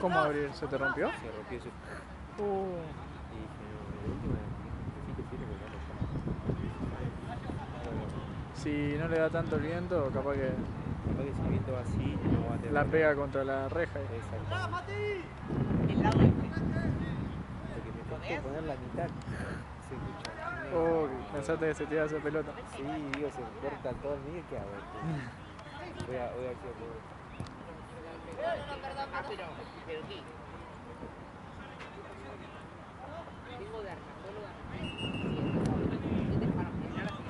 ¿Cómo abrir? ¿Se te rompió? Se rompió eso. Uh, Y dije, no, de última, fíjate porque si no le da tanto el viento, capaz que capaz que si el viento va así, no va a tener la pega problema. contra la reja. Exactamente. El lado este. Porque me costó poner la mitad. Se escucha. Oh, pensaste que se te iba a hacer pelota. Sí, digo, se corta todo el medio. ¿Qué hago? Voy a ver si lo puedo. Pero ¿qué? Tengo de arma, solo de arma. Para frenar así.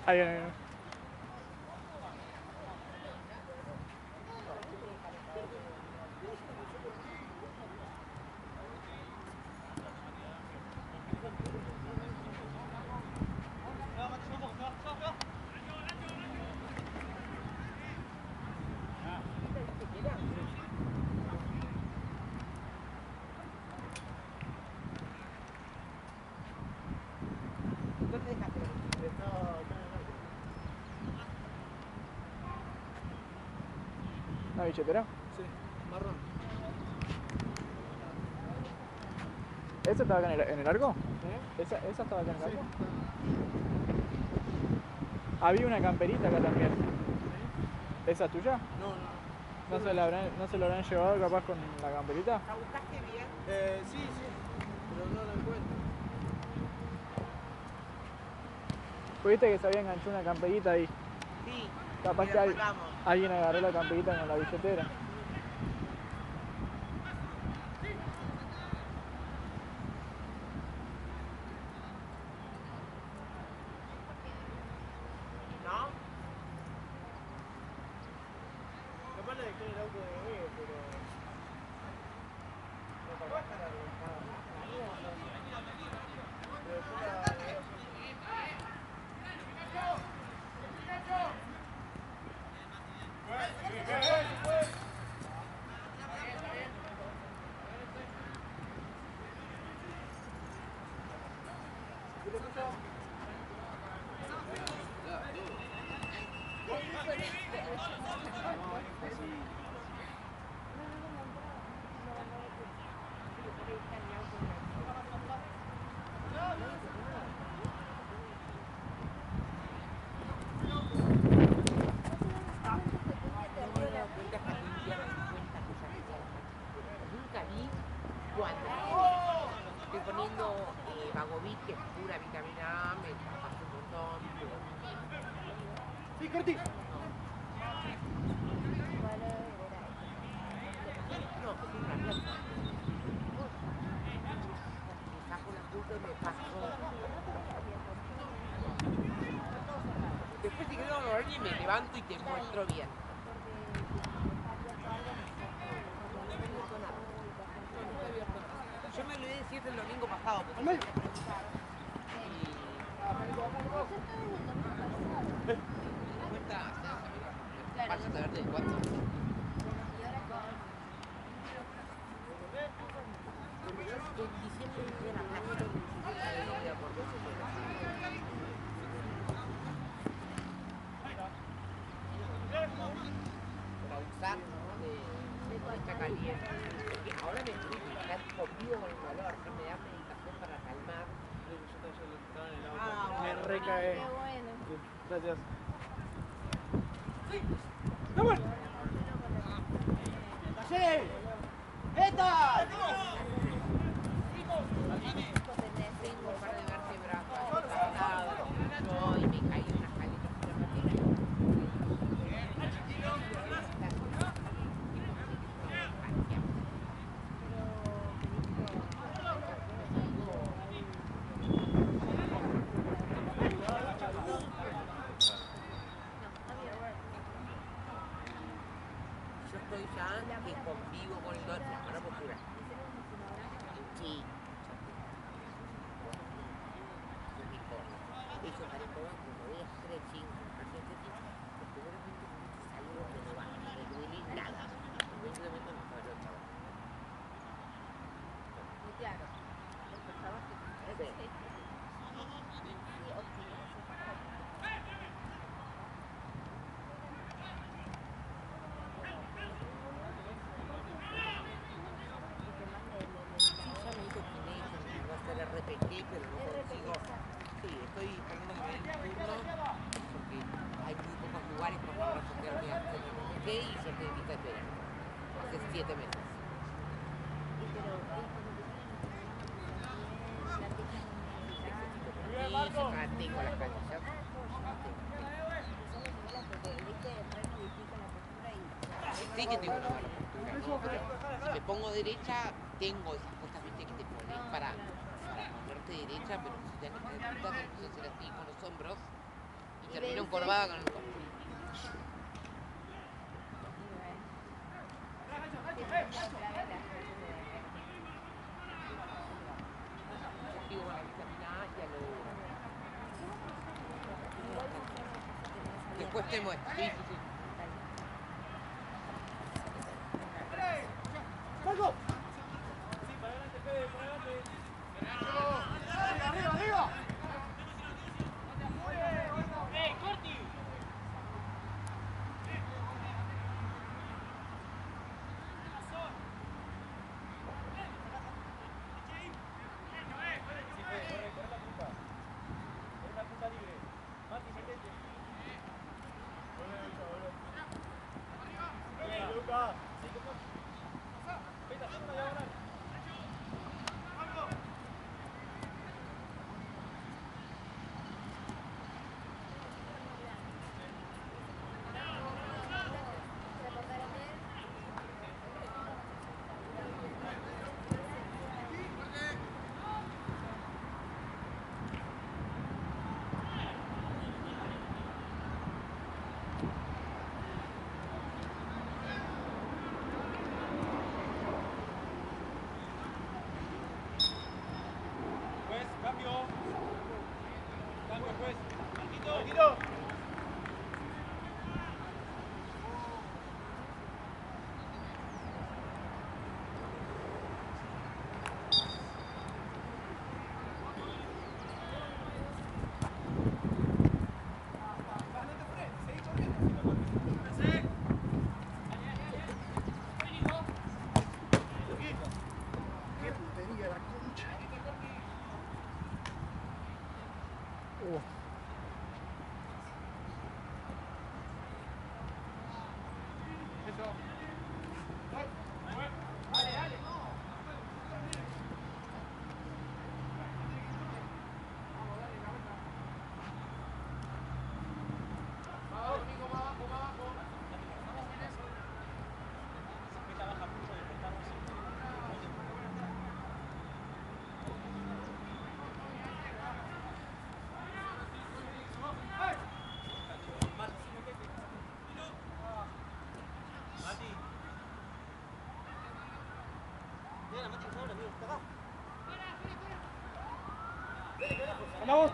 Ahí viene. ¿Dónde dejaste la ¿Una billetera? Sí, marrón. ¿Esa estaba acá en el arco? ¿Esa estaba acá en el arco? Había una camperita acá también. ¿Esa es tuya? No. ¿No se lo habrán llevado capaz con la camperita? ¿La buscaste bien? Sí, pero no la encuentro. ¿Viste que se había enganchado una camperita ahí? Sí. Capaz y que la sacamos. alguien agarró la camperita con la billetera. ¿No? Capaz la dejé en el auto de mi amigo, pero... No, capaz que la arrancaba. Pero yo la veo No me he dado cuenta hasta que un día me di cuenta que ya tenía la máquina. Nunca vi cuando estoy poniendo Vagovic, que es pura vitamina A, me trabaja un montón. Sí, Corti. No, es una mierda. Me saco la fruta y me paso. Después si quiero dormir me levanto y te muestro bien. Yo me olvidé de decirte el domingo pasado. Porque Vaya a saber de cuánto. En diciembre fui a la playa. No voy a volver. Para usar de costa caliente. Porque ahora me tuve que estar conmigo con el dolor. Que me da medicación para calmar. Me recae. Qué bueno. Gracias. Tengo un par de vértebras cortadas. Yo y me caí en unas caletas pero yo estoy ya que convivo con el dolor. Ahora por pura. Sí. Eso para todo cuando voy a stretching, hacer stretching, los primeros 20 minutos salgo que no va, no me duele nada. Los 20 minutos no puedo, chaval. ok y yo estoy en lista de espera. Hace 7 meses. Y yo acá tengo las canillas. Sí que tengo una mala postura, ¿no? Pero si me pongo derecha, tengo esas cosas, viste, que te pones para ponerte derecha, pero si te das puta, te empiezo a hacer así con los hombros y termino encorvada con el cuerpo. Sigo con la vitamina A y a lo... Después te muestro. Sí, sí, sí. ¡Vamos!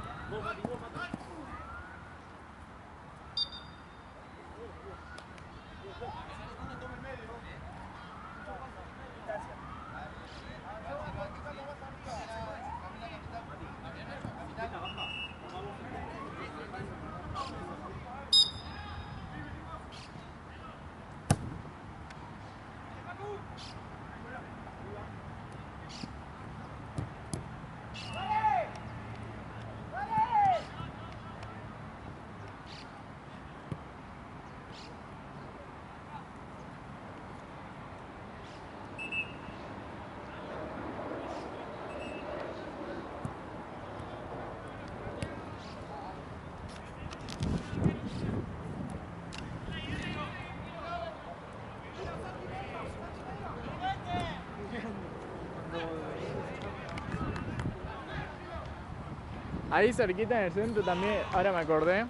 Ahí cerquita en el centro también, ahora me acordé,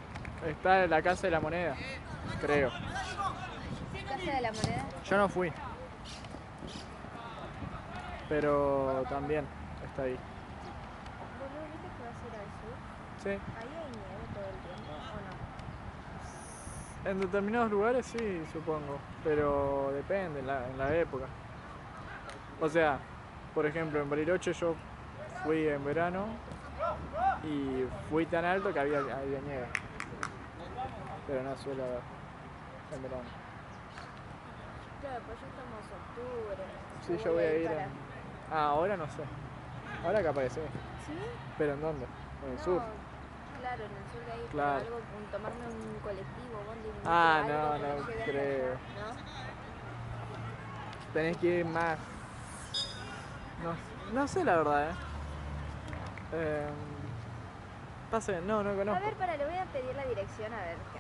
está la Casa de la Moneda, creo. ¿Casa de la Moneda? Yo no fui, pero también está ahí. ¿Vos viste que vas a ir al sur? Sí, ¿Ahí hay nieve todo el tiempo o no? en determinados lugares sí, supongo, pero depende en la época. O sea, por ejemplo, en Bariloche yo fui en verano y fui tan alto que había nieve, pero no suele haber en verano. Claro, pues ya estamos octubre. Sí, yo voy a ir en... Ah, ahora no sé. Ahora capaz que sí. ¿Sí? ¿Pero en dónde? ¿En el sur? Claro, en el sur de ahí, Claro. pero algo, tomarme un colectivo, bondi, Ah, algo no, que no llegue hasta creo. allá. tenés que ir más. No sé la verdad, pase, no A conozco. ver, le voy a pedir la dirección a ver qué.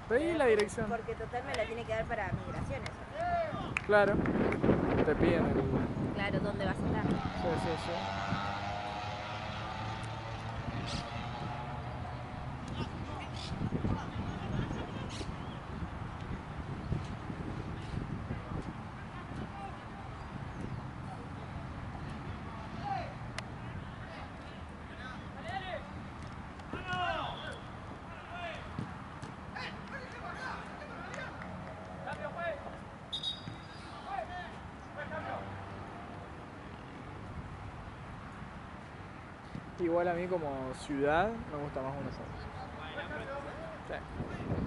Pedí la dirección. Porque total me la tiene que dar para migraciones. Claro. Te piden el. Claro, ¿dónde vas a estar? Sí. Igual a mí como ciudad me gusta más Buenos Aires. Sí.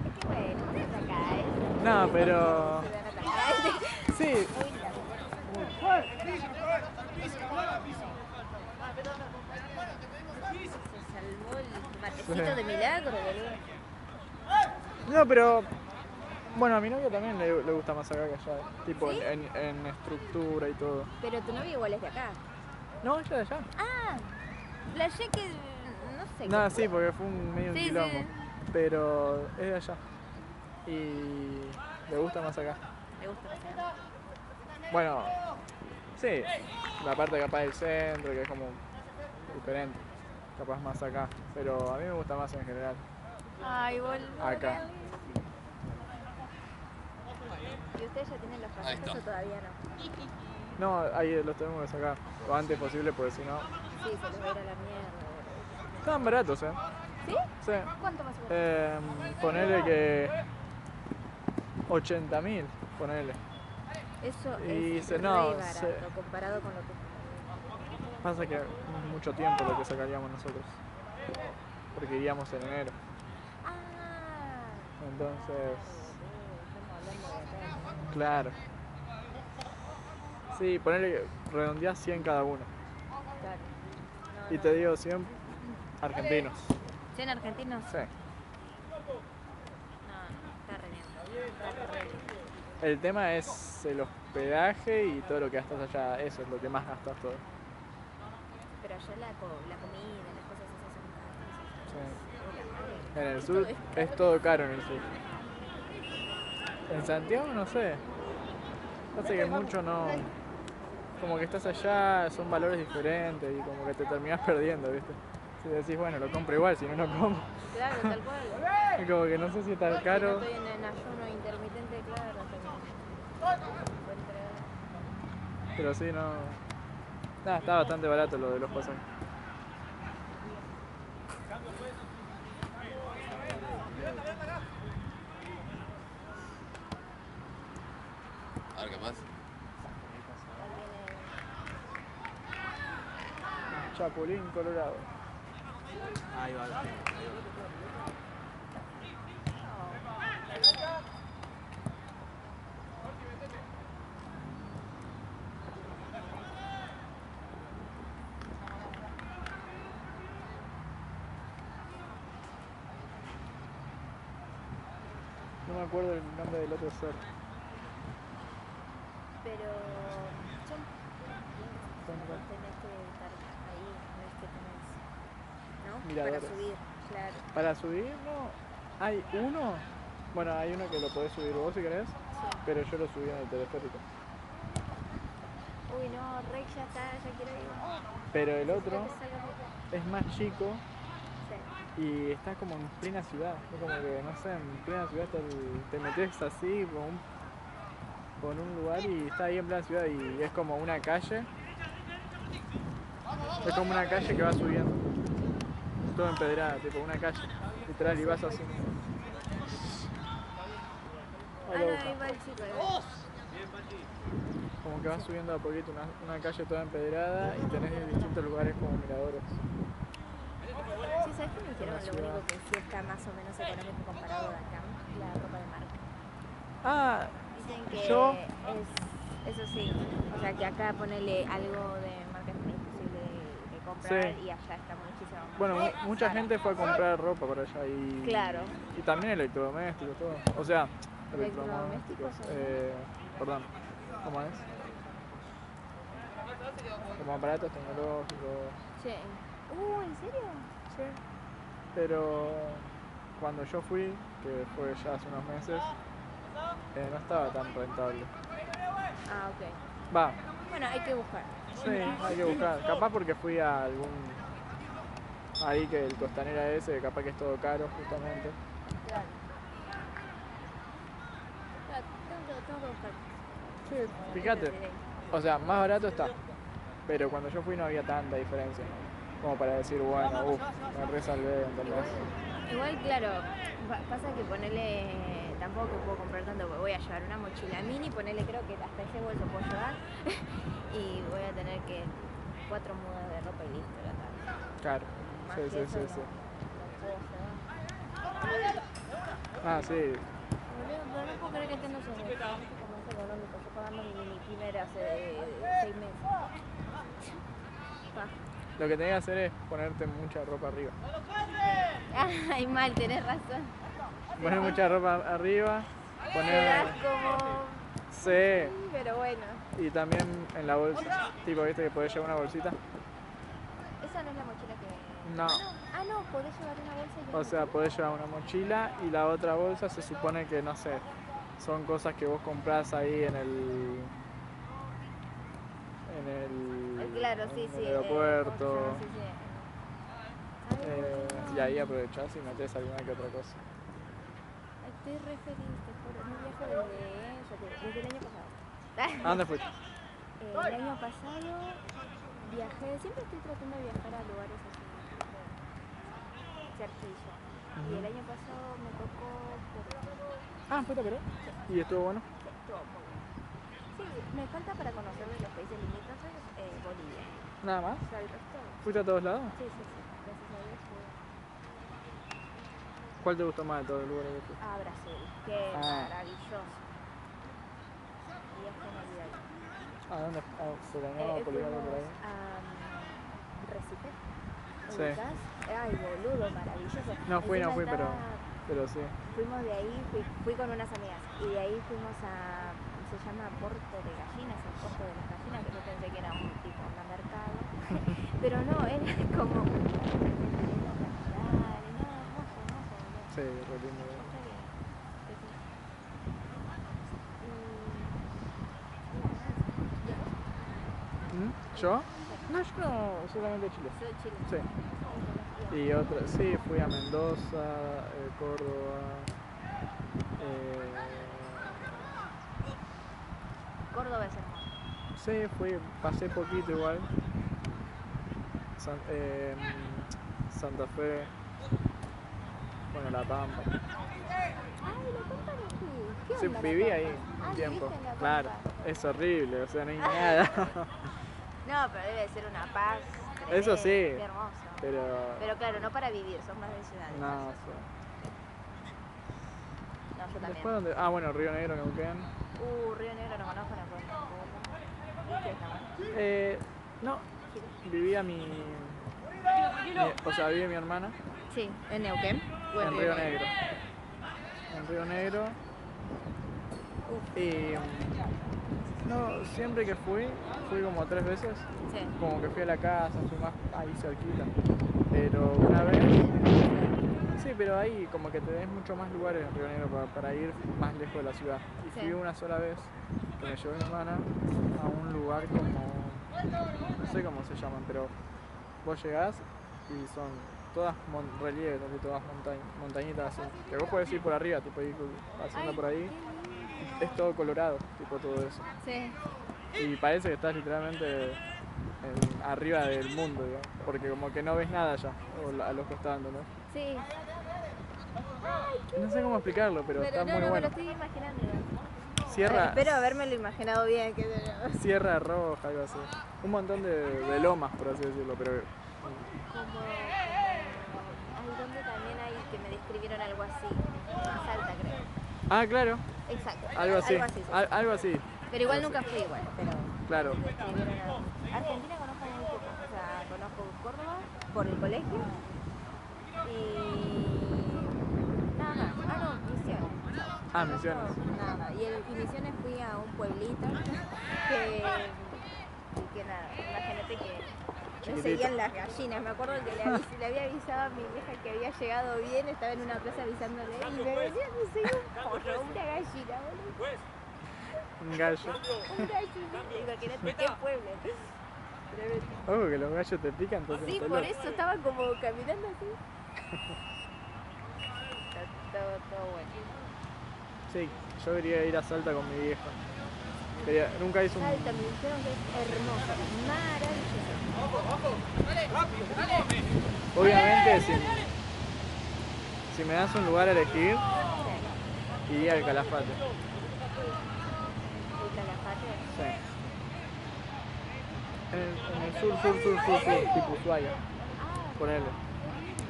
Es que bueno, no es acá, ¿eh? No, pero. Sí, Se salvó el matecito de milagro, boludo. no, pero. Bueno, a mi novia también le gusta más acá que allá. Tipo ¿Sí? en estructura y todo. Pero tu novio igual es de acá. No, ella de allá. Ah, flashé que. No sé. No, qué sí, fue. porque fue un medio un Sí, quilombo. sí. Pero es de allá. Y le gusta más acá. Me gusta más acá. Bueno, sí, la parte capaz del centro, que es como diferente. Capaz más acá. Pero a mí me gusta más en general. Ay, boludo. Acá. ¿Y ustedes ya tienen los Ahí pasajes está. o todavía no? No, ahí los tenemos que sacar lo antes posible porque si no. Sí, se les va a ir a la mierda, boludo. Están baratos, ¿Sí? Sí. ¿Cuánto más o menos? Ponele que 80.000, ponele. Eso Y es se- re no, barato se- comparado con lo que... Pasa que es mucho tiempo lo que sacaríamos nosotros. Porque iríamos en enero. Ah, Entonces, estamos hablando de acá. claro. Sí, ponele que redondeás 100 cada uno. Claro. Y te digo 100 argentinos. ¿100 argentinos? Sí. No, está re bien. Está re bien. El tema es el hospedaje y todo lo que gastas allá. Eso es lo que más gastas todo. Pero allá la comida, las cosas esas son caras. Sí. En el sur es todo caro en el sur. En Santiago no sé. Pasa que mucho no. Como que estás allá, son valores diferentes y como que te terminás perdiendo, ¿viste? Si decís, bueno, lo compro igual, si no, no compro. Claro, tal cual. Y como que no sé si está Si no caro. estoy en ayuno intermitente, claro, hasta que encuentre... Pero sí, no. Nada, está bastante barato lo de los pasajes. A ver qué más. Chapulín Colorado. Ahí va, ahí va. No me acuerdo el nombre del otro ser. Pero son... Tenés que estar ahí, no es que tenés... ¿No? Miradores. Para subir, claro. Para subir, no. Hay uno. Bueno, hay uno que lo podés subir vos si querés. Sí. Pero yo lo subí en el teleférico. Uy, no, Rey ya está, ya quiero ir. Pero el otro Quiero que salga poco. es más chico Sí. y está como en plena ciudad. Es como que, no sé, en plena ciudad te metes así por un lugar y está ahí en plena ciudad y es como una calle. Es como una calle que va subiendo. Todo empedrada, tipo una calle. Literal, y vas así. Ah, no, ahí va el chico. ahí va. Como que vas subiendo a poquito una calle toda empedrada y tenés en distintos lugares como miradores. Sí, ¿sabes qué me dijeron? Una Lo ciudad. único que sí está más o menos económico comparado de acá, la ropa de marca. Ah, Dicen que Yo- es, eso sí, o sea que acá ponele algo de marca es imposible de comprar Sí. y allá está muchísimo más. bueno, mucha cara. gente fue a comprar ropa por allá y... Claro. Y también electrodomésticos, todo. O sea, ¿Electrodomésticos? perdón. ¿Cómo es? Como aparatos tecnológicos. Sí. ¿En serio? Sí. Pero cuando yo fui, que fue ya hace unos meses, no estaba tan rentable. Ah, ok. Va, Bueno, hay que buscar. sí, hay que buscar. Capaz porque fui a algún... Ahí que el Costanera ese, capaz que es todo caro justamente. Claro. Claro, tengo que buscar. Sí, fíjate. O sea, más barato está. Pero cuando yo fui no había tanta diferencia. Como para decir, bueno, me resalvé, ¿entendés? Igual, claro, pasa que ponerle, tampoco que puedo comprar tanto, porque voy a llevar una mochila mini, ponerle creo que hasta ese bolso puedo llevar, y voy a tener que 4 mudas de ropa y listo, la tarde. Claro, Más sí, que sí, eso sí, sí. no puedo llevar. Ah, sí, Boludo, pero no puedo creer que estén los como es económico, yo pagando mi mini primer hace 6 meses. Pa. lo que tenés que hacer es ponerte mucha ropa arriba. Ay, mal, tenés razón. Poner mucha ropa arriba, Me poner... das como... Sí, Sí, pero bueno. y también en la bolsa, tipo, viste que podés llevar una bolsita. Esa no es la mochila que... No. Ah, no, podés llevar una bolsa y una O sea, mochila. podés llevar una mochila y la otra bolsa se supone que, no sé, son cosas que vos comprás ahí en el... Claro, sí, en sí. el aeropuerto. ¿Cómo se llama? Sí, sí. Ay, Y ahí aprovechás y metés alguna que otra cosa. estoy re feliz, te juro. No viajo desde el año pasado. ¿A dónde fuiste? El año pasado viajé, siempre estoy tratando de viajar a lugares así, cerquilla. Y el año pasado me tocó Perú. Ah, ¿fuiste a Perú? ¿Y estuvo bueno? Sí, estuvo muy bien. Sí, me falta para conocer de los países limítrofes Bolivia. ¿Nada más? O sea, el resto. ¿Fuiste a todos lados? Sí, sí, sí. Gracias a Dios fue ¿Cuál te gustó más de todos los lugares que fuiste? a Brasil. Qué maravilloso. Viaje inolvidable. ¿A dónde? ¿Se dañó Poligario por ahí? A Recife. Sí. ¿Ubicás? Ay, boludo, maravilloso. No fui, Encima pero estaba- sí. Fuimos de ahí, fui con unas amigas y de ahí fuimos a, se llama Puerto de Gallinas, el puerto de las gallinas, que yo pensé que era un tipo un mercado, pero no, era como dale, no, hermoso, hermoso, boludo. Sí, re lindo. Está bien, sí, sí. ¿Yo? No, yo no, solamente Chile. Soy Chile. Sí. Y otra, sí, fui a Mendoza, Córdoba. Córdoba es hermoso. Sí, pasé poquito igual. Santa Fe. Bueno, La Pampa. Ay, la Pampa no fui. ¿Qué Sí, onda la viví Pampa? ahí Ah, un tiempo. viviste en la Pampa. Claro, es horrible, o sea, no hay nada. No, pero debe ser una paz. Eso tremenda, sí. Qué hermoso. Pero. Pero claro, no para vivir, son más de ciudad. No, entonces. sí. No, yo también. Después donde. Ah, bueno, Río Negro, Neuquén. Río Negro no conozco, no conozco. ¿Y qué está bueno? No, vivía o sea, vive mi hermana Sí, en Neuquén. O en Río Negro. En Río Negro. Y. No, siempre que fui como 3 veces. Sí. Como que fui a la casa, fui más ahí cerquita. Pero una vez. Sí, pero ahí como que tenés mucho más lugares en Río Negro para ir más lejos de la ciudad. Y fui Sí. una sola vez que me llevó mi hermana a un lugar como. No sé cómo se llaman, pero vos llegás y son todas relieves, así, todas montañitas así. Que vos podés ir por arriba, tipo ir pasando Ay, por ahí. qué lindo. Es todo colorado, tipo todo eso. Sí. Y parece que estás literalmente arriba del mundo, digamos, porque como que no ves nada ya, a los costados, ¿no? Sí. No sé cómo explicarlo, pero está no, muy no, me bueno. lo estoy imaginando. Sierra, Espero habérmelo imaginado bien. Sierra Roja, algo así. Un montón de lomas, por así decirlo, pero Como hay donde también hay que me describieron algo así, más alta creo. ah, claro, Exacto. algo así, sí. algo así, Pero igual nunca fui igual, pero claro. me describieron algo. Argentina conozco muy poco, o sea, conozco Córdoba por el colegio y nada más. Ah, no, Misiones. Ah, Misiones. Nada. Y Misiones fui a un pueblito que nada, imagínate que no Chiquitito. seguían las gallinas. Me acuerdo que le había avisado a mi vieja que había llegado bien, estaba en una plaza avisándole y me venía a seguir un pollo, una gallina, boludo. Un gallo. Un gallo, imagínate qué pueblo. Tremendo. Ojo que los gallos te pican, entonces Sí, te por lo- eso estaba como caminando así. Está todo bueno. Sí, yo quería ir a Salta con mi vieja. Nunca hice un... Salta, me dijeron que es hermoso, maravilloso. Obviamente, si me das un lugar a elegir, iría al Calafate. El Calafate. Sí. En el sur, tipo Ushuaia, Ah, ponele.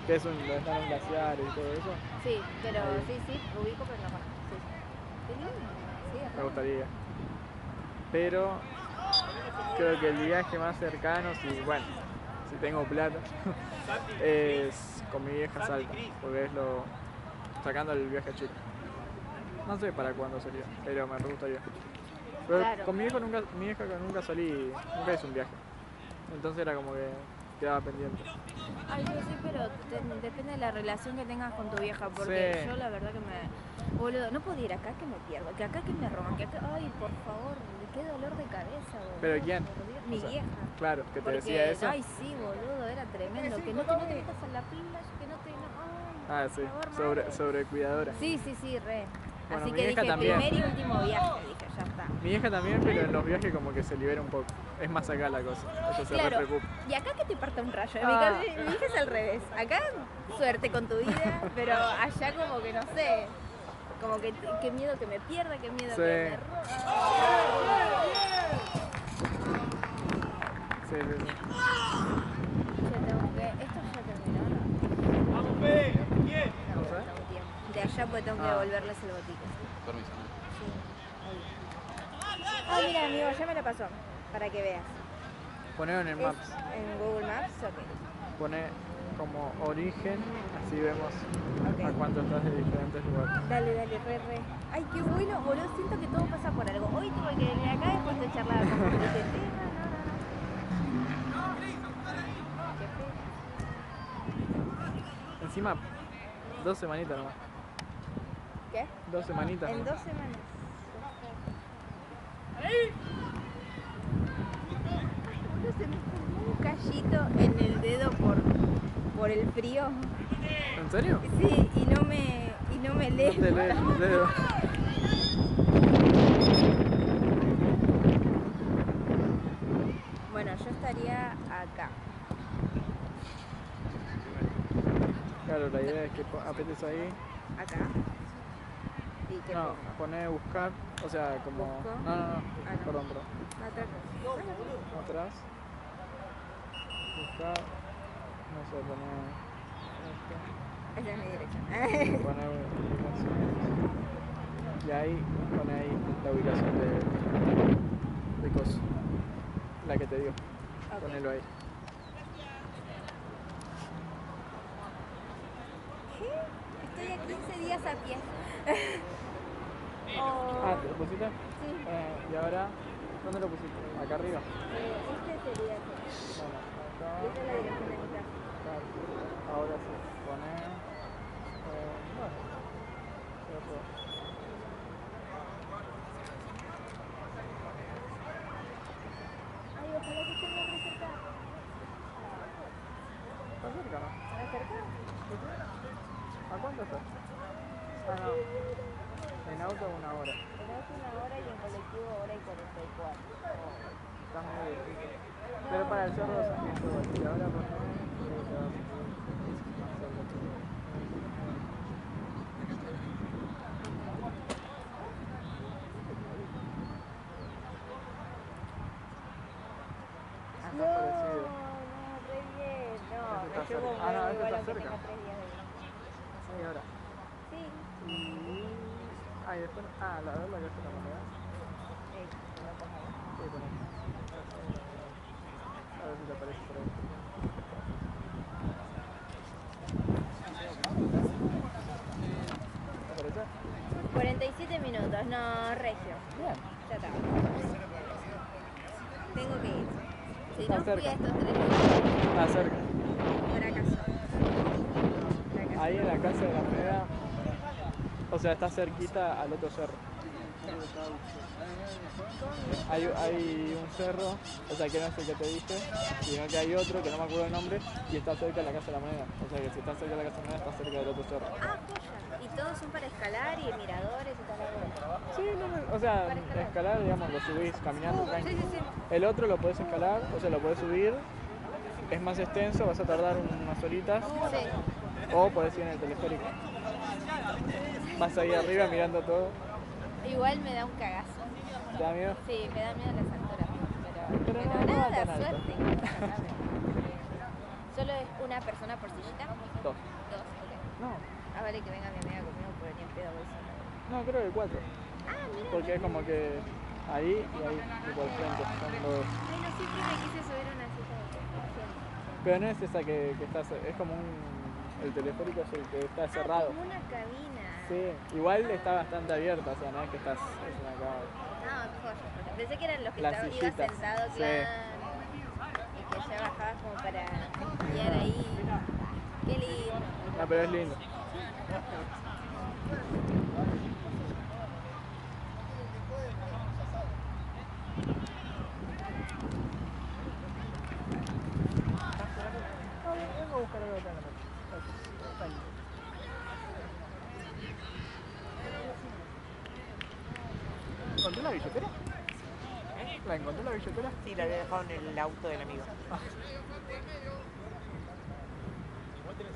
Que es donde están los glaciares y todo eso. sí, pero Ahí. sí, lo ubico, pero no conozco. Sí. Qué lindo. Sí, es Me re gustaría. Pero creo que el viaje más cercano, si tengo plata, es con mi vieja a Salta, porque es lo sacando el viaje a Chile. No sé para cuándo sería, pero me gustaría. Pero Claro. con mi vieja nunca salí, nunca hice un viaje. Entonces era como que quedaba pendiente. Ay, yo sí, pero depende de la relación que tengas con tu vieja, porque Sí. yo la verdad que boludo, no puedo ir acá que me pierdo, que acá que me roban, que acá, ay, por favor, qué dolor de cabeza, boludo. ¿Pero quién? por Dios. Mi O sea, vieja. Claro, que te Porque, decía eso. ay, sí, boludo, era tremendo, que no te metas en la pila, que no te, ay, Ah, sí, por favor, madre. sobre cuidadora. Sí, re. Bueno, Así mi que vieja dije, también. primer y último viaje, dije, ya está. Mi vieja también, pero en los viajes como que se libera un poco. Es más acá la cosa. Ella se re Claro, preocupa. y acá que te parta un rayo. Ah. Mi hija es al revés. Acá suerte con tu vida, pero allá como que no sé. Como que qué miedo que me pierda, qué miedo Sí. que me roba. Sí. Esto ya terminó, ¿no? ¡Vamos, P! ¡Bien! No, ¿No sé? falta un tiempo. De allá pues tengo que Ah. devolverles el botiquín. Permiso, ¿no? Sí. Ah, mira, amigo, ya me lo pasó. Para que veas. Ponelo en el Es Maps. en Google Maps, ok. Pone como origen, así vemos Ok. a cuánto estás de diferentes lugares. Dale, re. Ay, qué bueno, boludo. Siento que todo pasa por algo. Hoy tuve que venir acá después de charlar con este tema. No. Qué feo. Encima, 2 semanitas nomás. ¿Qué? 2 semanitas En nomás. 2 semanas. Boludo, se me formó un callito en el dedo por el frío. ¿En serio? Sí, y no me No lee. te lees el dedo. Bueno, yo estaría acá. Claro, la idea es que apretes ahí. Acá. ¿Y qué No, pongo? pone buscar, o sea, como... ¿Busco? No, no. perdón. Acá. Atrás. Buscar. No sé, pone... Esa es mi dirección. Pone ubicaciones. Y ahí, pone ahí la ubicación de coso. La que te dio. Ok. Ponelo ahí. ¿Qué? Estoy a 15 días a pie. Ah, ¿te lo pusiste? Sí. Y ahora, ¿dónde lo pusiste? ¿Acá arriba? Este sería acá. Bueno, acá. Esta es la dirección de mi casa. Claro. Ahora sí, pone... bueno, cerró. Ay, ojalá que esté más cerca. ¿Está cerca, no? ¿Más cerca? ¿A cuánto está? Ah, no. En auto 1 hora. En auto 1 hora y en colectivo 1 hora y 44. Está muy difícil. Pero para el cerro de San Cristóbal. Y ahora por más No, parecido. re bien. No, Este está me llevo cerca. Ah, no, este muy bueno está que cerca. tenga 3 días de vida. Y ahora. Sí. Y... Ah, y después... Ah, la verdad que es la moneda. No pongo ahí. Sí, poné. A ver si te aparece por ahí. ¿Te aparece? 47 minutos, no, regio. Bien. Ya está. Tengo que ir. Si Está no fui cerca. a estos 3 minutos, Está cerca. fracaso. Fracaso. Ahí en la Casa de la Moneda, o sea, está cerquita al otro cerro. Hay un cerro, o sea, que no es el que te dije, sino que hay otro que no me acuerdo el nombre y está cerca de la Casa de la Moneda. O sea, que si está cerca de la Casa de la Moneda, está cerca del otro cerro. Ah, joya. Y todos son para escalar y miradores y tal. Sí, o sea, escalar, digamos, lo subís caminando Sí, tranquilo. sí, sí. El otro lo podés escalar, o sea, lo podés subir, es más extenso, vas a tardar unas horitas, Sí. o podés ir en el teleférico. Vas ahí arriba mirando todo. Igual me da un cagazo. ¿Te da miedo? Sí, me da miedo las alturas. Pero Pero no va nada, tan alto. suerte. ¿Solo es una persona por sillita? Dos. Dos, ok. No, Ah, vale que venga mi amiga conmigo porque ni en pedo voy sola. no, creo que cuatro. Ah, mira. Porque es como que ahí y ahí, tipo al frente, son dos. Ay, no, siempre me quise subir a una silla de siempre. Pero no es esa que está, es como el teleférico es el que está cerrado. Como una cabina. Sí, igual está bastante abierta, o sea, no es que estás, es una cama. No, joya. Pensé que eran los que Las ibas sillitas, sentado, sí. claro. Y que ya bajabas como para guiar ahí. Qué lindo. No, pero es lindo. Vengo a buscar algo acá en la noche. ¿Encontré la billetera? ¿La encontré la billetera? Sí, la había dejado en el auto del amigo.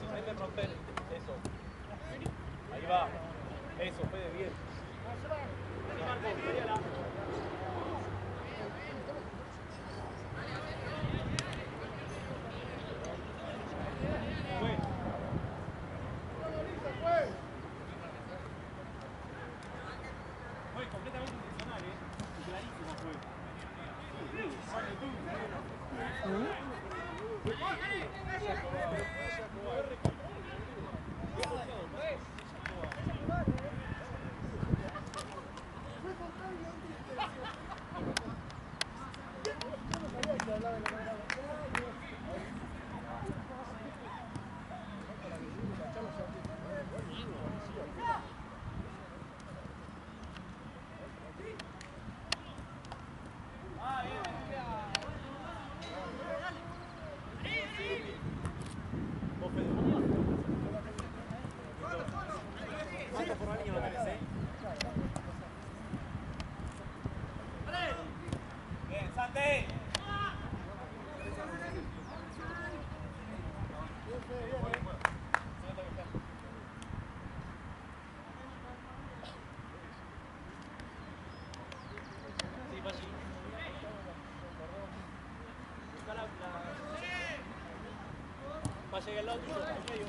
Simplemente romper eso. Ahí va. Eso, Fede, bien. Fue completamente intencional, clarísimo Bien, Santi. Sí, va allí. Busca va a llegar el otro, al medio.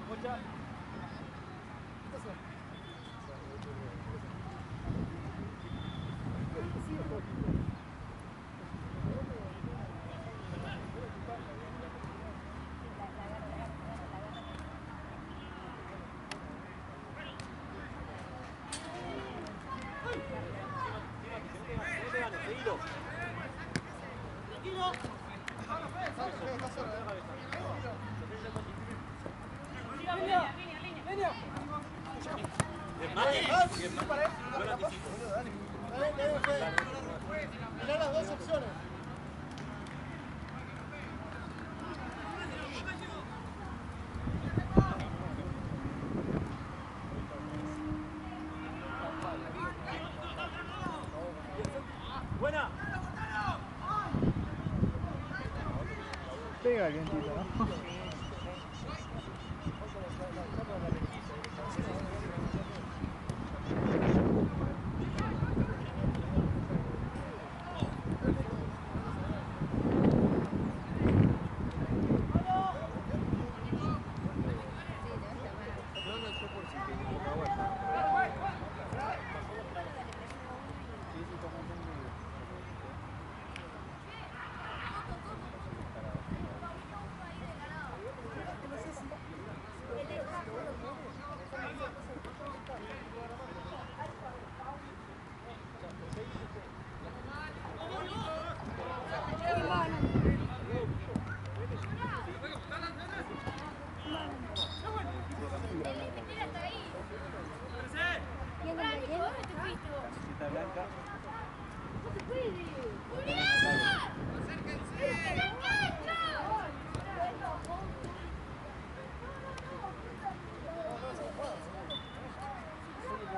Mucha. Mirá las dos opciones. Buena. Pega calientito, ¿no? No, no, yo por si tenía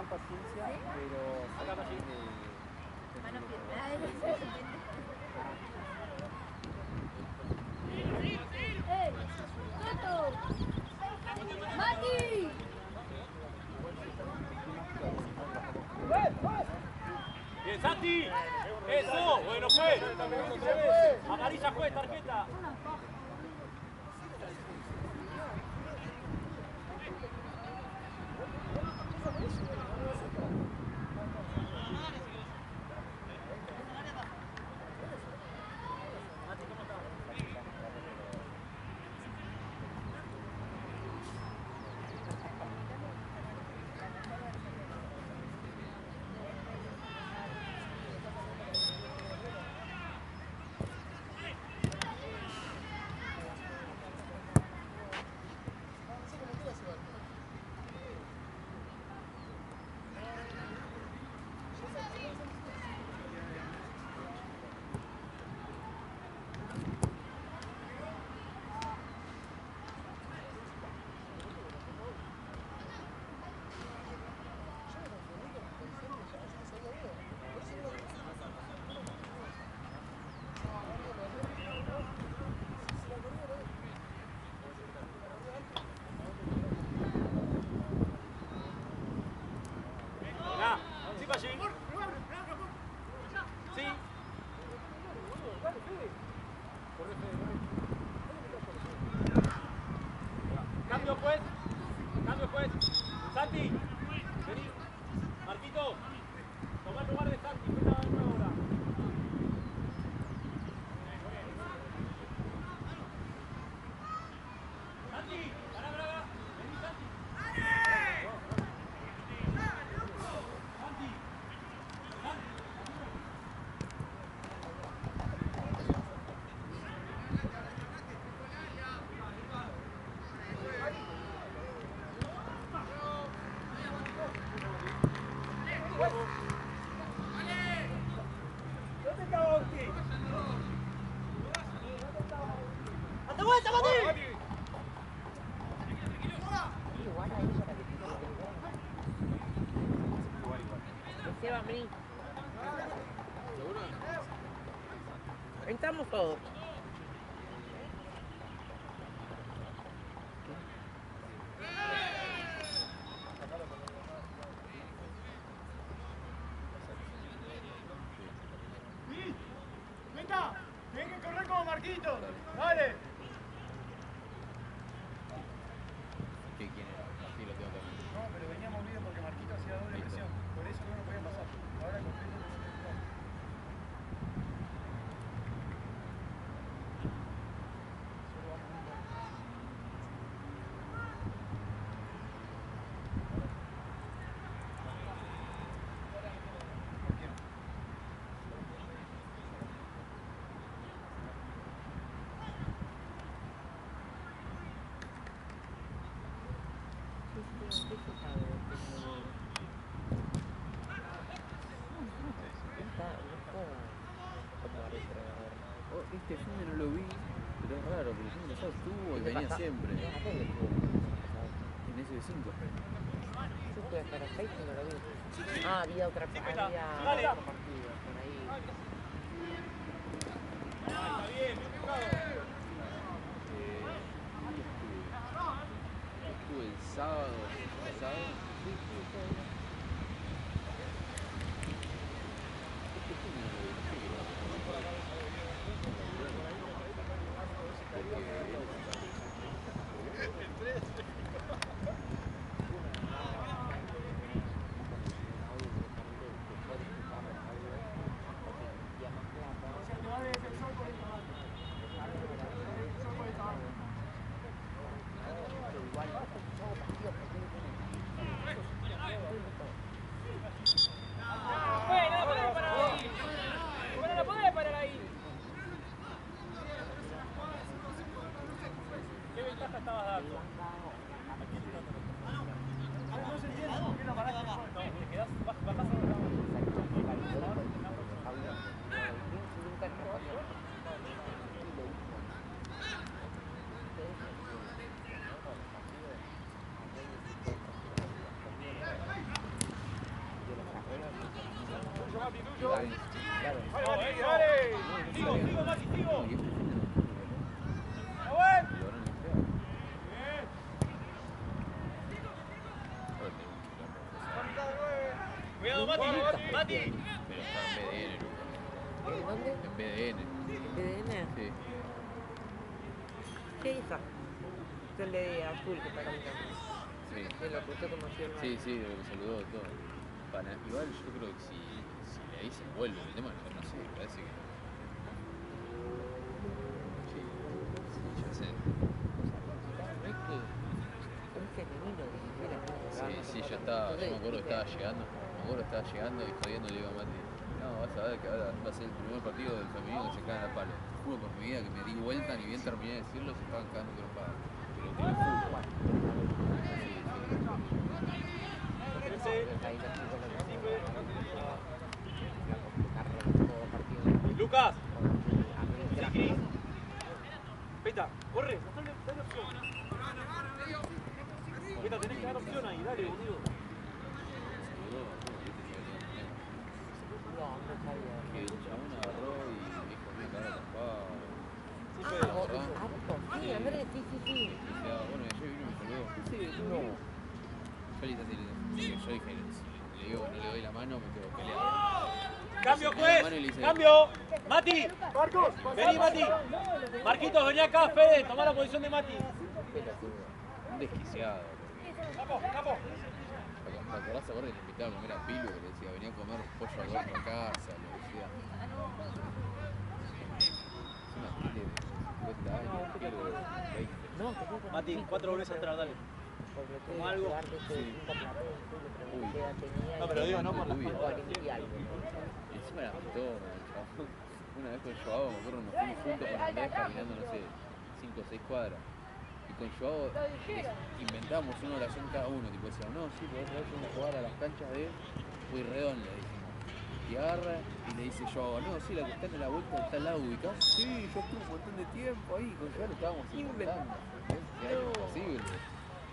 paciencia, ¿Sí? pero Acá, Maggi. Mano firme. ¡Ey! ¡Toto! ¡Mati! Bien, Santi. Eso, bueno, juez. Amarilla, juez, tarjeta. Sí. Cambio pues. Cambio pues. Santi. Vení. Marquito. Toma el lugar de Santi. Cuenta de nuevo ahora. Santi. Pará, pará, pará. Vení, Santi. Santi. ¡Hasta vuelta, Mati! Esteban, vení. Entramos todos. ¡Venga! ¡Tienen que correr como Marquito! ¡Dale! ¿Qué quién era? Así lo tengo que ver. No, pero veníamos unidos porque Marquito hacía doble presión. Por eso no nos podían pasar. Ahora completo no se puede. Solo vamos juntos. ¿Por quién? Oh, este fin no lo vi, pero es raro, porque el fin pasado estuvo y venía siempre. En ese de 5. Yo fui hasta las 6 y no lo vi. Ah, había otro partido por ahí. Está bien, bien jugado. Estuve el sábado pasado. Sí, este fin no lo vi, no sé qué va a Santi, tuyo. Claro. Dale, dale. Sigo, Mati, sigo. Y este fin de ¡Ah, bueno! lo habrán enfriado. Bien. Ahora tengo un quilombo. Cuidado, Mati. Pero está en BDN, Lucas. ¿En dónde? En BDN. ¿En BDN? Sí. ¿Qué hizo? Yo el de azul que está caminando. Sí. De lo que usted conoció. ¿No? Sí, sí, lo que saludó todo. Igual yo creo que si le dicen vuelve, el tema es que no sé, parece que. Sí, ya sé. No es que un femenino de primera. Sí, ya estaba, yo me acuerdo que estaba llegando, y jodiendo le digo a Mati, no, vas a ver que ahora va a ser el primer partido del femenino que se cae a palo. Juro por mi vida que me di vuelta, ni bien terminé de decirlo, se estaban cagando trompadas. Pero tiene fútbol. Lucas. Sí, Cris. Peta, corre. Dale opción. Peta, tenés que dar opción ahí. Dale, boludo. Que el chabón agarró y dijo, me cago trompada. Sí, Pedro. Sí, Andrés, sí. Y decía, bueno, y ayer vino y me saludó. Sí, no. Yo le dije, le digo, no le doy la mano, me quedo peleando. Cambio, Le doy la juez. mano y le dice, Cambio. Mati. Marcos. Vení, Mati. Marquitos, vení acá, Fede. Tomá la posición de Mati. un desquiciado. Capo. ¿Te acordás ahora que le invitaba a comer a Pilu? Que le decía, venía a comer pollo al horno a casa, le decía. Es una tele de 50 años, un tele de 20. No, Mati, 4 goles atrás, dale. como algo. Sí. No, pero digo, no por la Uy, y algo. y encima era todo, una vez con Joao, me acuerdo, nos fuimos juntos con Andrés caminando, no sé, 5 o 6 cuadras. Y con Joao inventamos una oración cada uno, tipo decíamos, no, sí, pero otra vez vamos a jugar a las canchas de Pueyrredón, le dijimos. Y agarra y le dice Joao, no, sí, la que está en la vuelta de tal lado ubicás. Sí, yo estuve un montón de tiempo ahí, con Joao lo estábamos inventando. Y era imposible.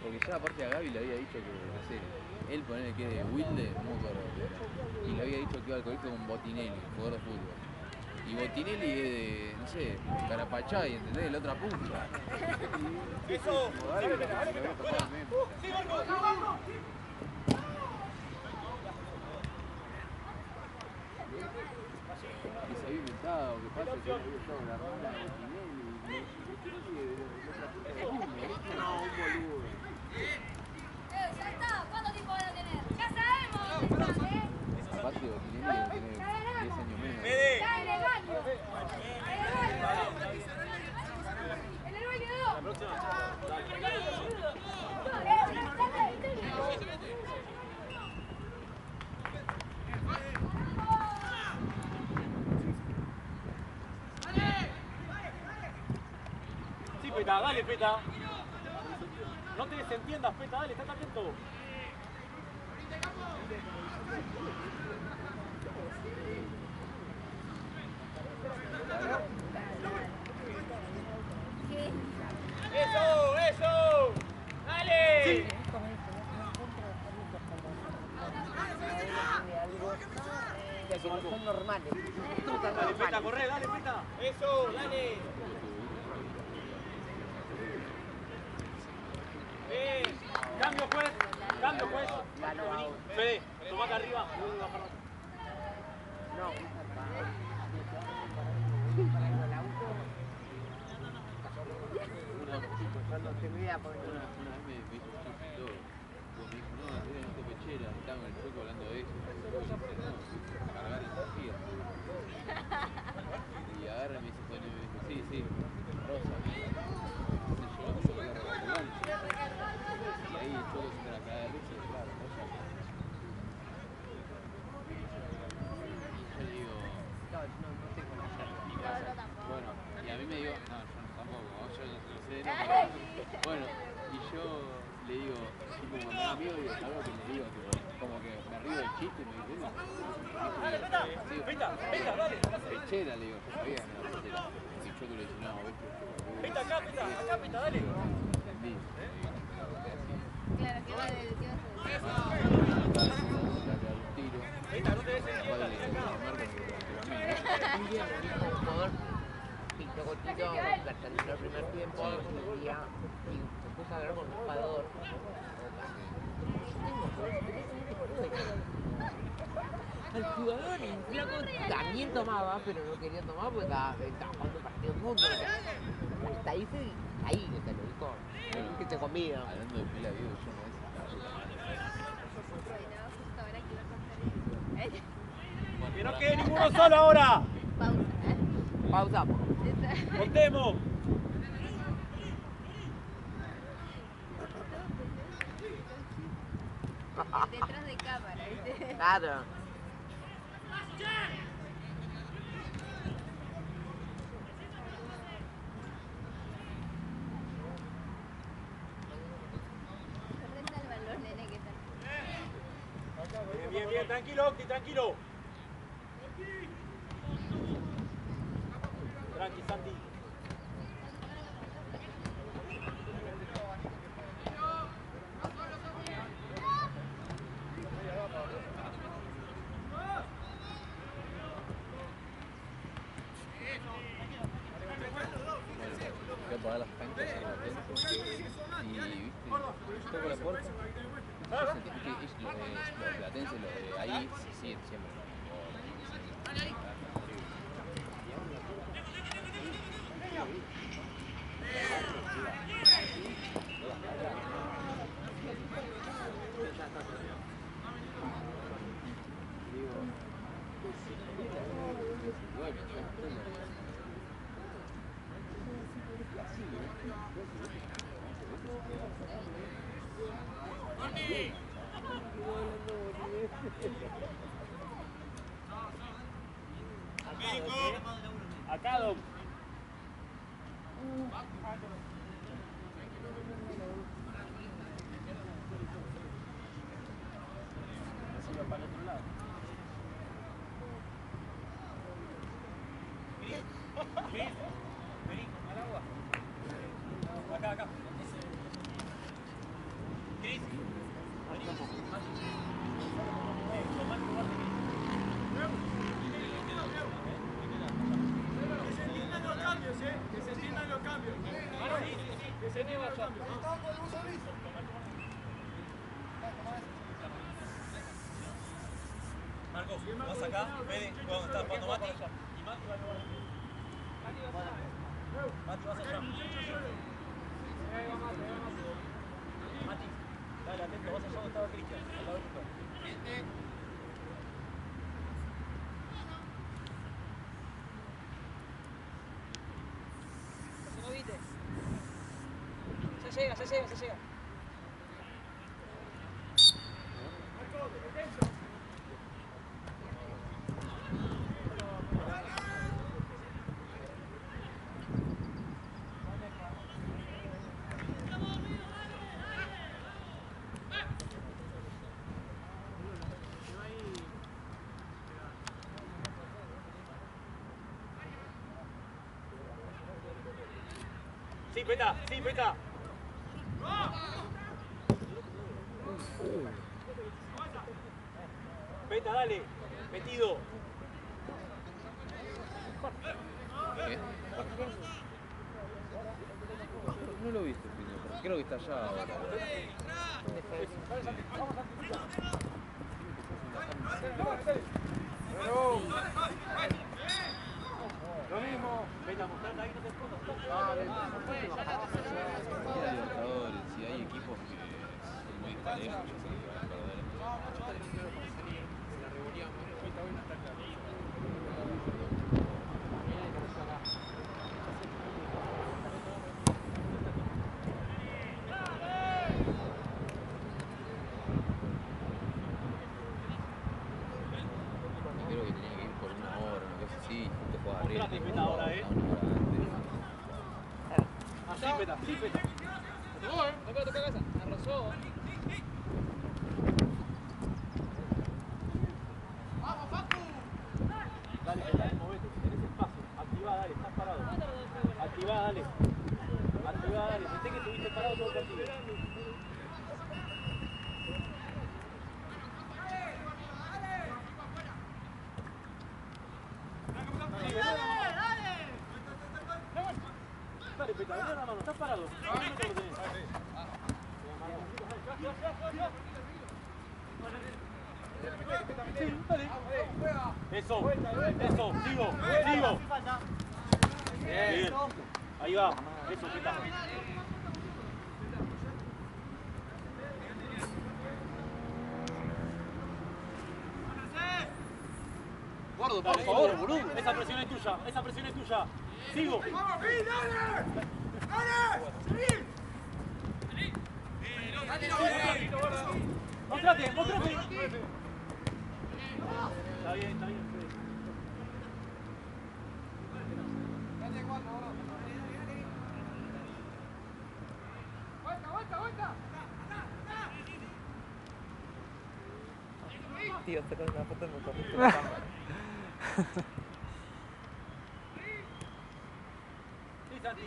Porque ya aparte a Gaby le había dicho que, no sé, él ponele que de Wilde, no me acuerdo, y le había dicho que iba al colegio con Botinelli, jugador de fútbol. Y Botinelli es de, no sé, Carapachay, ¿entendés? De la otra punta. Eso. Y se había inventado, que pasa que había estado la hermana de Botinelli, y Botinelli de la otra punta de Wilde, no, un boludo. Ya está, ¿cuánto tiempo van a tener? ¡Ya sabemos! Aparte de Botinelli tiene 10 años menos. Fede. ¡Dale, baño! ¡En el baño de dos! La próxima. Sí, Peta, dale, Peta. No te desentiendas, Peta, dale, estate atento. ¡Eso! ¡Dale! Sí. Que no son normales. Dale, Peta, corre, dale, Peta. Eso, dale. Cambio, juez. Fede, tomate arriba. No. Cuando se me vea por Una vez me dijo todo. Vos me dijo, no, era esto pechera, estaba en el choco hablando de eso. Y yo le dije, no, cargar energía. Y agarra y me dice, Tony, me dijo, sí, rosa. Entonces llevamos a la ambulancia. Y ahí el choco se la cae de risa y claro, rosa. Y yo le digo, no tengo la llave. bueno, y a mí me dijo, no, yo tampoco, yo no sé, no. Bueno, y yo le digo, tipo, cuando un amigo digo, algo que le digo, tipo, como que me río del chiste y me dice, no. Peta, dale. Pechera, le digo, yo sabía que no era pechera. Y yo le dije, no, ves que. Peta, acá, Peta, dale. Entendí. Claro, ¿qué va a hacer? Un tiro. Peta, no te des un día me dijo un jugador, pintó cortito, terminó el primer tiempo, y un día se puso a hablar con un jugador. El jugador, el flaco, también tomaba, pero no quería tomar porque estaba jugando partido de fútbol. Hasta ahí que te lo dijo, que te comía. Hablando de pila vivo, yo no Que no quede ninguno solo ahora. Pausamos. Cortemos. Detrás de cámara, ¿viste? Claro. Resalvan los nenes que están. Bien, bien, tranquilo, Octi, tranquilo. Tranqui, Santi. voy a apagar las canchas en el hotel y viste, toco la puerta. Yo sentí que los platenses, los de ahí, se siguen siempre. Acá, Dom. Para el otro lado. Cris, vení, al agua. Acá, acá. Cris, vení. Tomá tu lugar. Que se entiendan los cambios. Que se entiendan los cambios. Marcos, vas acá, Fede, cuando está jugando Mati. Y Mati va a jugar. Mati, vas allá. Mati, dale, atento, vas allá donde estaba Cristian, al lado de tu perro. Se llega. Sí, peta, sí, peta. Peta, dale, metido. ¿Qué? No lo viste, Pino, creo que está allá ahora. Lo mismo. Peta, mostrate ahí, no te escondas. Mira Libertadores, si hay equipos que son muy disparejos, yo sé que van a perder. Creo que tenía que ir por una hora, una cosa así, justo jugaba arriba. Mostrate, Peta, ahora, Una hora antes. Así, peta, sí, peta. No puedo tocar casa. Arrasó. Dale, peta, movete, tenés espacio. Activá, dale, estás parado. Activá, dale. Activá, dale. Pensé que estuviste parado todo el partido. Ricardo. Eso, sigo. Bien. Ahí va. Eso, Peta. Gordo, Por favor, boludo. Esa presión es tuya. Sigo. Mostrate. Está bien, Fede. Tío, sacar una foto en mi corriste la cámara. Sí, Santi.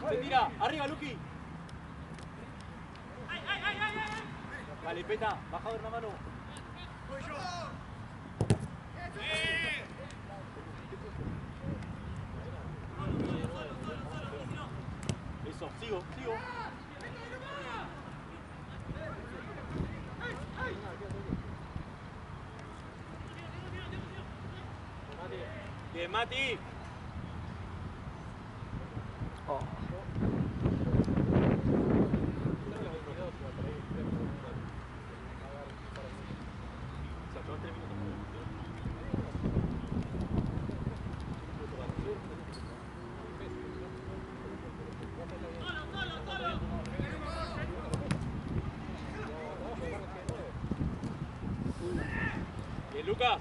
Se tira. Arriba, Luqui. Dale, Peta, baja a ver la mano. Eso, sigo. Bien, Mati. Oh. Bien, Lucas.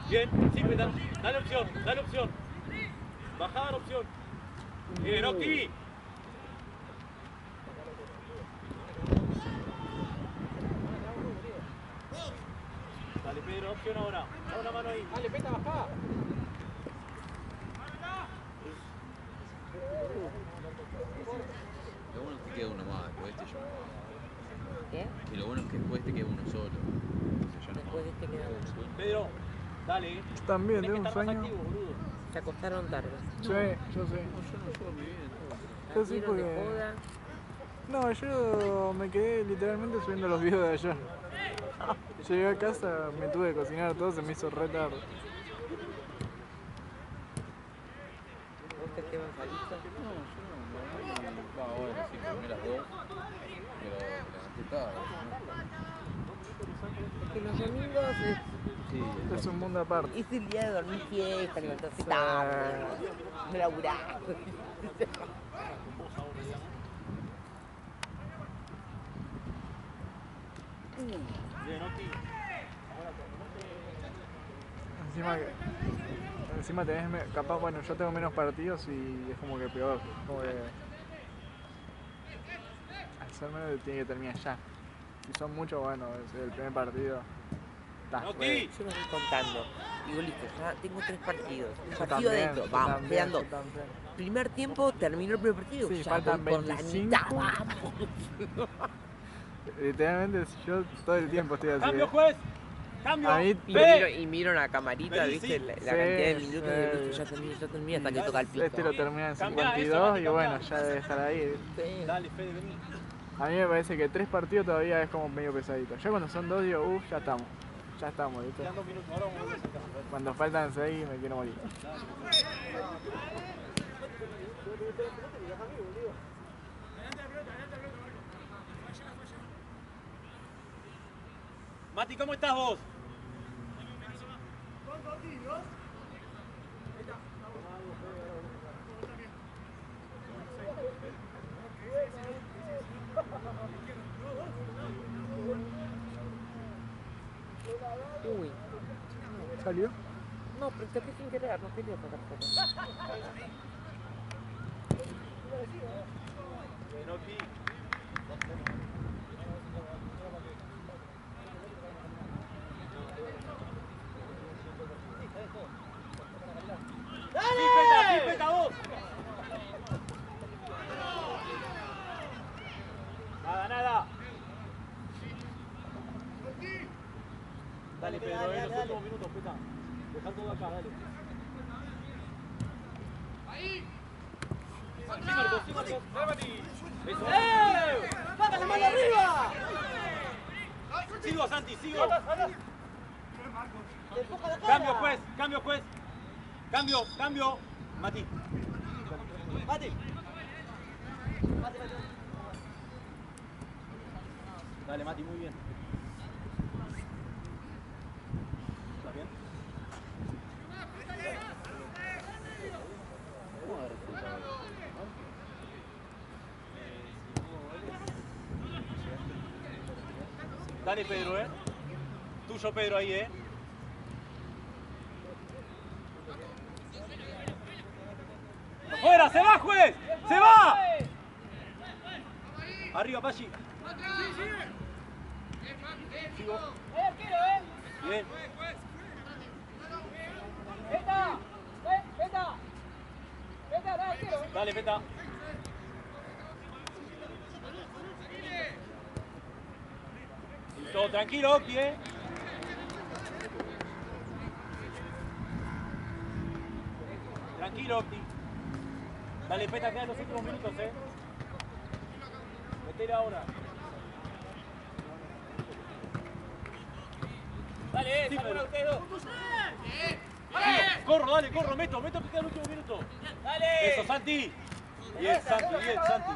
Bien, sí, Peta. Dale opción. Bajada la opción. Bien, Octi. Dale, Pedro, opción ahora. Da una mano ahí. Dale, Peta, bajá. Lo bueno es que queda uno más, después este yo. ¿Qué? Y lo bueno es que después te queda uno solo. Entonces ya no Después de este queda uno. Pedro, dale. También, Tenés tengo que un estar más sueño. activo, boludo. Se acostaron tarde. Sí, yo sé. yo no llevo muy bien. Yo sí Salieron de porque... joda. No, yo me quedé literalmente subiendo los videos de ayer. Llegué a casa, me tuve que cocinar todo, se me hizo re tarde. ¿Vos te quedan salito? No, yo no. Ahora sí, comí las 2. Pero levanté tarde. Es que los domingos Sí, Es un mundo aparte. es el día de dormir fiesta, levantarse tarde, no laburar. Bien, Octi. Encima tenés, capaz, bueno, yo tengo menos partidos y es como que peor. Como que al ser menos tiene que terminar ya. Si son muchos, bueno, es el primer partido. Octi. Yo lo voy contando. Digo, listo, ya tengo 3 partidos. Un Yo partido también, adentro, yo vamos, también, quedan yo 2. también. Primer tiempo, terminó el primer partido. Sí, ya faltan voy por la 25. mitad, vamos. Literalmente yo todo el tiempo estoy así. Cambio, juez. Cambio. A mí- Y miro una camarita, Vení, viste, sí. la Sí, cantidad de minutos y sí. listo, ya termina hasta que toca el pito. Este lo termina en Cambia 52 eso, y bueno, cambia. ya debe estar ahí. Sí. Dale, Fede, vení. A mí me parece que 3 partidos todavía es como medio pesadito. Ya cuando son 2 digo, ya estamos. Ya estamos, ¿viste? Quedan 2 minutos. Ahora vamos a ver. Cuando faltan 6 me quiero morir. Mati, ¿cómo estás vos? Uy, ¿Salió? no, pero toqué sin querer, no quería tocar fotos. Bien, Octi. Dale, Pedro, en los últimos minutos, Peta. Dejar todo acá, dale. Ahí. Sí, Marcos, sí, Marcos. Eso. ¡Paga la mano arriba! Sigo, Santi, sigo. Cambio, juez, cambio, juez. Cambio, cambio. Mati. Mati. Dale, Mati, muy bien. ¿Estás bien? ¿Cómo va a resultar? Dale, Pedro, Tuyo, Pedro, ahí, ¡Fuera! ¡Se va, juez! ¡Se va! Arriba, Pachi. Sigo. Bien. Dale, Peta. Todo tranquilo, Octi, Tranquilo, Octi. Dale, Peta, quedan los últimos minutos, Metela ahora. Dale, sí, Pedro. Ustedes dos. Corro, dale, corro, meto que queda el último minuto. Dale. Eso, Santi. Bien, Santi, bien, Santi.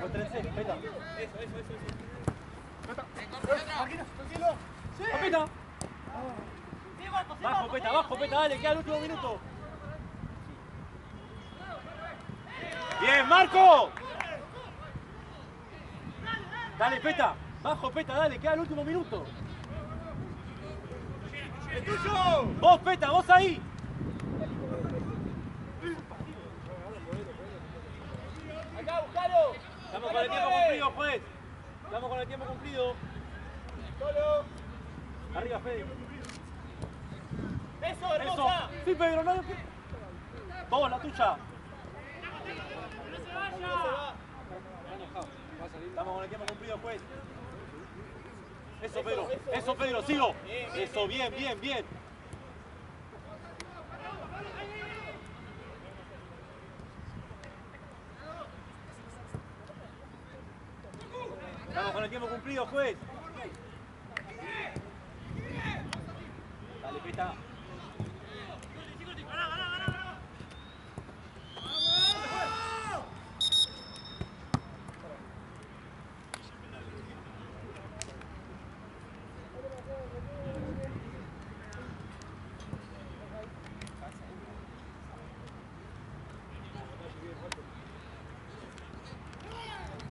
Retrencé, Peta. Eso. Peta. Tranquilo. Peta. Bajo, Peta, dale, queda el último minuto. Bien, Marco. Dale, Peta. Bajo, Peta, dale, queda el último minuto. ¡Es tuyo! Vos, Peta, vos ahí. Acá, buscalo. Estamos con el tiempo cumplido, juez. Estamos con el tiempo cumplido. Solo. Arriba, Fede. Eso, hermosa. Sí, Pedro, no. Vos, la tuya. No se vaya. Estamos con el tiempo cumplido, juez. Eso, Pedro, sigo. Eso, bien. Estamos con el tiempo cumplido, juez. Dale, Peta.